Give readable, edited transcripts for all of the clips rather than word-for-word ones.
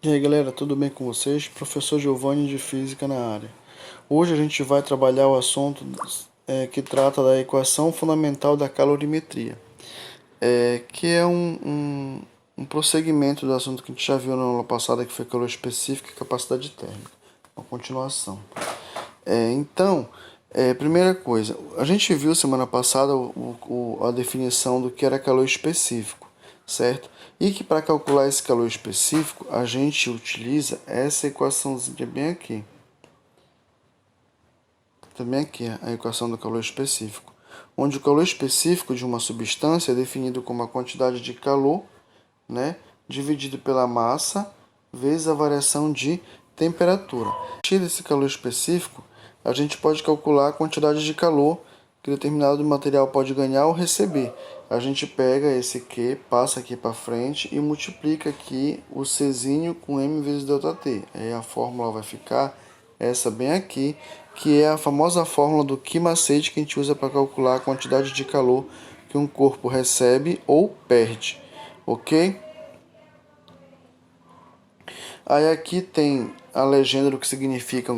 E aí galera, tudo bem com vocês? Professor Giovanni de Física na área. Hoje a gente vai trabalhar o assunto que trata da equação fundamental da calorimetria, que é um prosseguimento do assunto que a gente já viu na aula passada, que foi calor específico e capacidade térmica. Uma continuação. Primeira coisa, a gente viu semana passada a definição do que era calor específico, certo? E que para calcular esse calor específico, a gente utiliza essa equaçãozinha bem aqui. Também aqui, a equação do calor específico, onde o calor específico de uma substância é definido como a quantidade de calor, né, dividido pela massa, vezes a variação de temperatura. A partir desse calor específico, a gente pode calcular a quantidade de calor que determinado material pode ganhar ou receber. A gente pega esse Q, passa aqui para frente e multiplica aqui o Czinho com M vezes ΔT. Aí a fórmula vai ficar essa bem aqui, que é a famosa fórmula do Q macete que a gente usa para calcular a quantidade de calor que um corpo recebe ou perde, ok? Aí aqui tem a legenda do que significa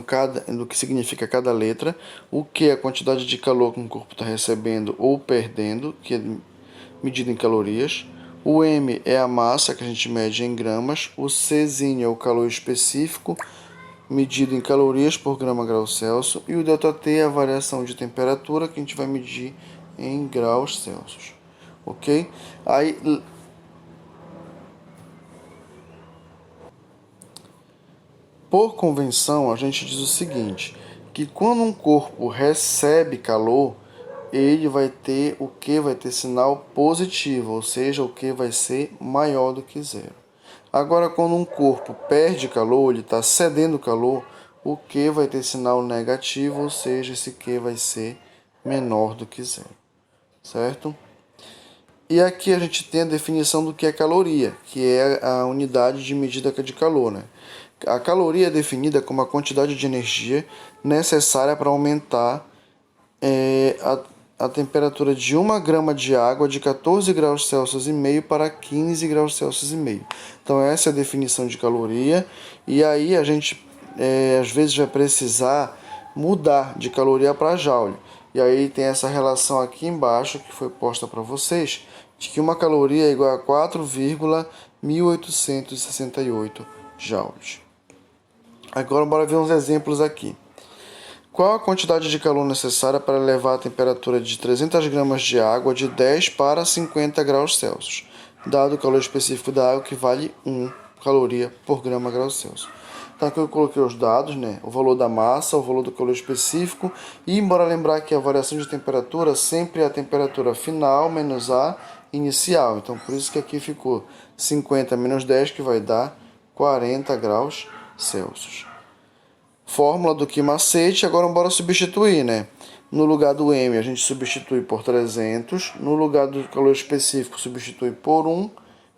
cada letra, o que é a quantidade de calor que um corpo está recebendo ou perdendo, que é medido em calorias. O M é a massa que a gente mede em gramas, o Czinho é o calor específico, medido em calorias por grama grau Celsius, e o ΔT é a variação de temperatura que a gente vai medir em graus Celsius, ok? Aí por convenção, a gente diz o seguinte, que quando um corpo recebe calor, ele vai ter o Q vai ter sinal positivo, ou seja, o Q vai ser maior do que zero. Agora, quando um corpo perde calor, ele está cedendo calor, o Q vai ter sinal negativo, ou seja, esse Q vai ser menor do que zero, certo? E aqui a gente tem a definição do que é caloria, que é a unidade de medida de calor, né? A caloria é definida como a quantidade de energia necessária para aumentar a temperatura de 1 grama de água de 14 graus Celsius e meio para 15 graus Celsius e meio. Então essa é a definição de caloria, e aí a gente às vezes vai precisar mudar de caloria para joule. E aí tem essa relação aqui embaixo que foi posta para vocês, de que uma caloria é igual a 4,1868 joules. Agora bora ver uns exemplos aqui. Qual a quantidade de calor necessária para elevar a temperatura de 300 gramas de água de 10 para 50 graus Celsius, dado o calor específico da água que vale 1 caloria por grama grau Celsius? Então aqui eu coloquei os dados, né? O valor da massa, o valor do calor específico, e bora lembrar que a variação de temperatura sempre é a temperatura final menos a inicial. Então por isso que aqui ficou 50 menos 10, que vai dar 40 graus Celsius. Fórmula do Q macete, agora bora substituir, né? No lugar do M a gente substitui por 300, no lugar do calor específico substitui por 1,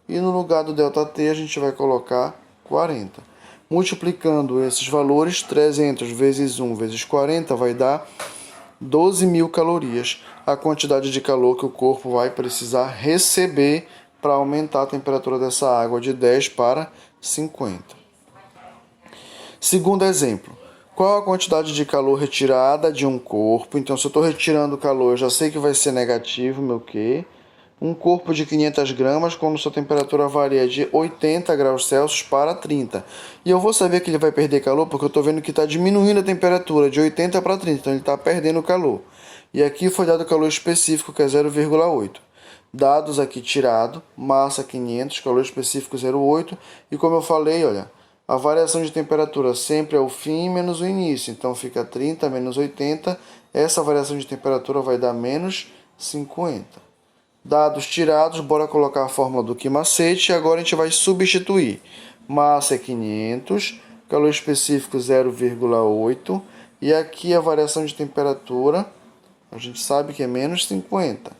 e no lugar do ΔT a gente vai colocar 40. Multiplicando esses valores, 300 vezes 1 vezes 40 vai dar 12.000 calorias, a quantidade de calor que o corpo vai precisar receber para aumentar a temperatura dessa água de 10 para 50. Segundo exemplo, qual a quantidade de calor retirada de um corpo? Então, se eu estou retirando calor, eu já sei que vai ser negativo, meu Q. Um corpo de 500 gramas, quando sua temperatura varia de 80 graus Celsius para 30. E eu vou saber que ele vai perder calor porque eu estou vendo que está diminuindo a temperatura de 80 para 30. Então, ele está perdendo calor. E aqui foi dado o calor específico, que é 0,8. Dados aqui tirado, massa 500, calor específico 0,8. E como eu falei, olha, a variação de temperatura sempre é o fim menos o início. Então fica 30 menos 80. Essa variação de temperatura vai dar menos 50. Dados tirados, bora colocar a fórmula do Q macete. E agora a gente vai substituir. Massa é 500, calor específico 0,8. E aqui a variação de temperatura, a gente sabe que é menos 50.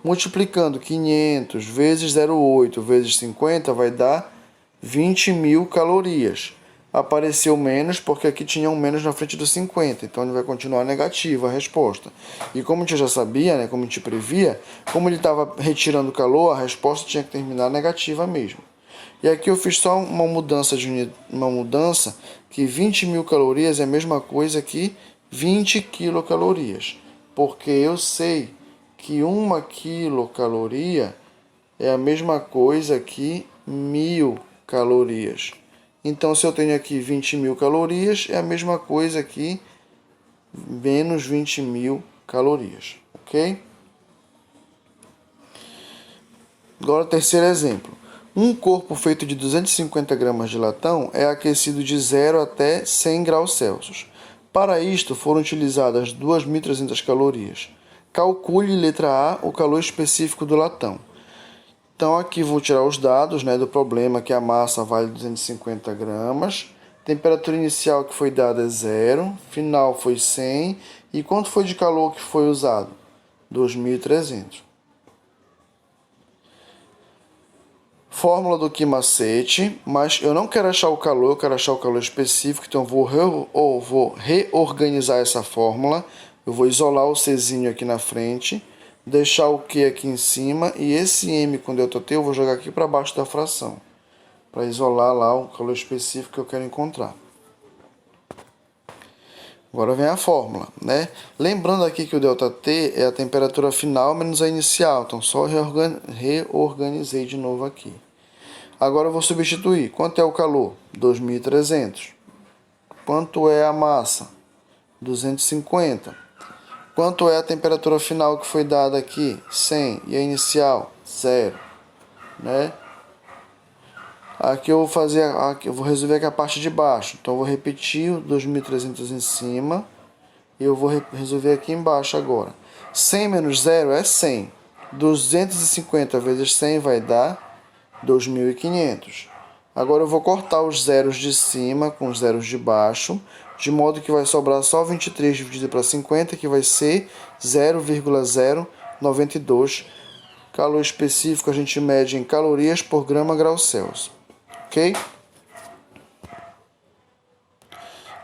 Multiplicando 500 vezes 0,8 vezes 50 vai dar 20.000 calorias. Apareceu menos porque aqui tinha um menos na frente do 50, então ele vai continuar negativo a resposta. E como a gente já sabia, né, como a gente previa, como ele estava retirando calor, a resposta tinha que terminar negativa mesmo. E aqui eu fiz só uma mudança que 20.000 calorias é a mesma coisa que 20 quilocalorias. Porque eu sei que 1 quilocaloria é a mesma coisa que 1.000 calorias. Então, se eu tenho aqui 20.000 calorias, é a mesma coisa que menos 20.000 calorias, ok? Agora, terceiro exemplo. Um corpo feito de 250 gramas de latão é aquecido de 0 até 100 graus Celsius. Para isto, foram utilizadas 2.300 calorias. Calcule, letra A, o calor específico do latão. Então, aqui vou tirar os dados, né, do problema, que a massa vale 250 gramas. Temperatura inicial que foi dada é 0, final foi 100. E quanto foi de calor que foi usado? 2.300. Fórmula do que macete, mas eu não quero achar o calor, eu quero achar o calor específico, então eu vou reorganizar essa fórmula. Eu vou isolar o Czinho aqui na frente, deixar o Q aqui em cima e esse M com ΔT eu vou jogar aqui para baixo da fração, para isolar lá o calor específico que eu quero encontrar. Agora vem a fórmula, né? Lembrando aqui que o ΔT é a temperatura final menos a inicial, então só reorganizei de novo aqui. Agora eu vou substituir. Quanto é o calor? 2.300. Quanto é a massa? 250. Quanto é a temperatura final que foi dada aqui? 100. E a inicial? 0. Né? Aqui eu vou resolver aqui a parte de baixo. Então eu vou repetir o 2.300 em cima e eu vou resolver aqui embaixo agora. 100 menos 0 é 100. 250 vezes 100 vai dar 2.500. Agora eu vou cortar os zeros de cima com os zeros de baixo, de modo que vai sobrar só 23 dividido para 50, que vai ser 0,092. Calor específico a gente mede em calorias por grama grau Celsius. Ok?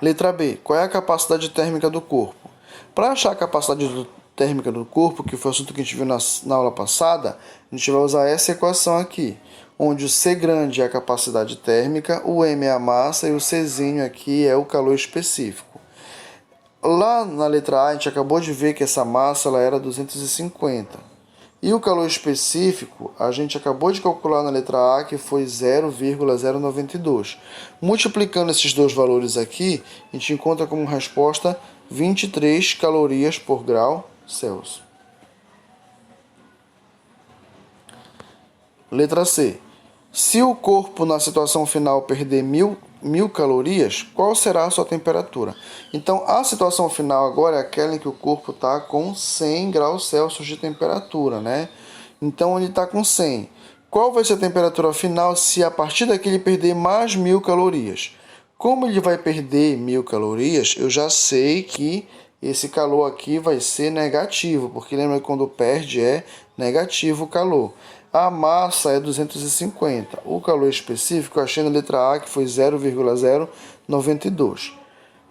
Letra B. Qual é a capacidade térmica do corpo? Para achar a capacidade térmica do corpo, que foi o assunto que a gente viu na aula passada, a gente vai usar essa equação aqui, onde o C grande é a capacidade térmica, o M é a massa e o Czinho aqui é o calor específico. Lá na letra A, a gente acabou de ver que essa massa ela era 250. E o calor específico, a gente acabou de calcular na letra A, que foi 0,092. Multiplicando esses dois valores aqui, a gente encontra como resposta 23 calorias por grau Celsius. Letra C. Se o corpo na situação final perder 1.000 calorias, qual será a sua temperatura? Então, a situação final agora é aquela em que o corpo está com 100 graus Celsius de temperatura, né? Então, ele está com 100. Qual vai ser a temperatura final se a partir daqui ele perder mais 1.000 calorias? Como ele vai perder 1.000 calorias, eu já sei que esse calor aqui vai ser negativo, porque lembra que quando perde é negativo o calor. A massa é 250. O calor específico eu achei na letra A, que foi 0,092.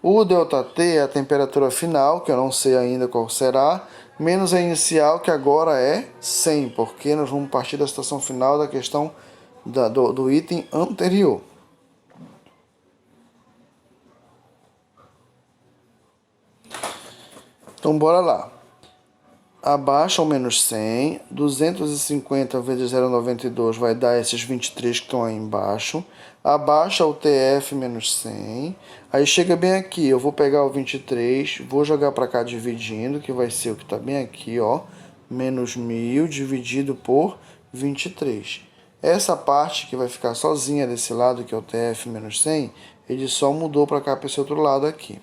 O ΔT é a temperatura final, que eu não sei ainda qual será, menos a inicial, que agora é 100, porque nós vamos partir da situação final da questão do item anterior. Então, bora lá. Abaixo ao menos 100, 250 vezes 0,92 vai dar esses 23 que estão aí embaixo. Abaixa o TF menos 100. Aí chega bem aqui, eu vou pegar o 23, vou jogar para cá dividindo, que vai ser o que está bem aqui, ó. Menos 1.000 dividido por 23. Essa parte que vai ficar sozinha desse lado, que é o TF menos 100, ele só mudou para cá, para esse outro lado aqui,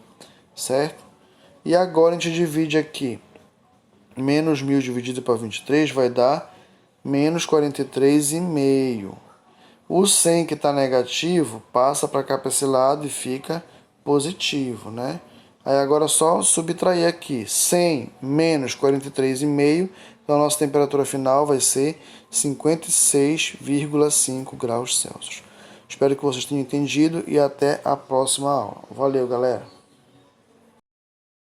certo? E agora a gente divide aqui. Menos 1.000 dividido para 23 vai dar menos 43,5. O 100 que está negativo passa para cá, para esse lado, e fica positivo, né? Aí agora é só subtrair aqui. 100 menos 43,5, então a nossa temperatura final vai ser 56,5 graus Celsius. Espero que vocês tenham entendido e até a próxima aula. Valeu, galera!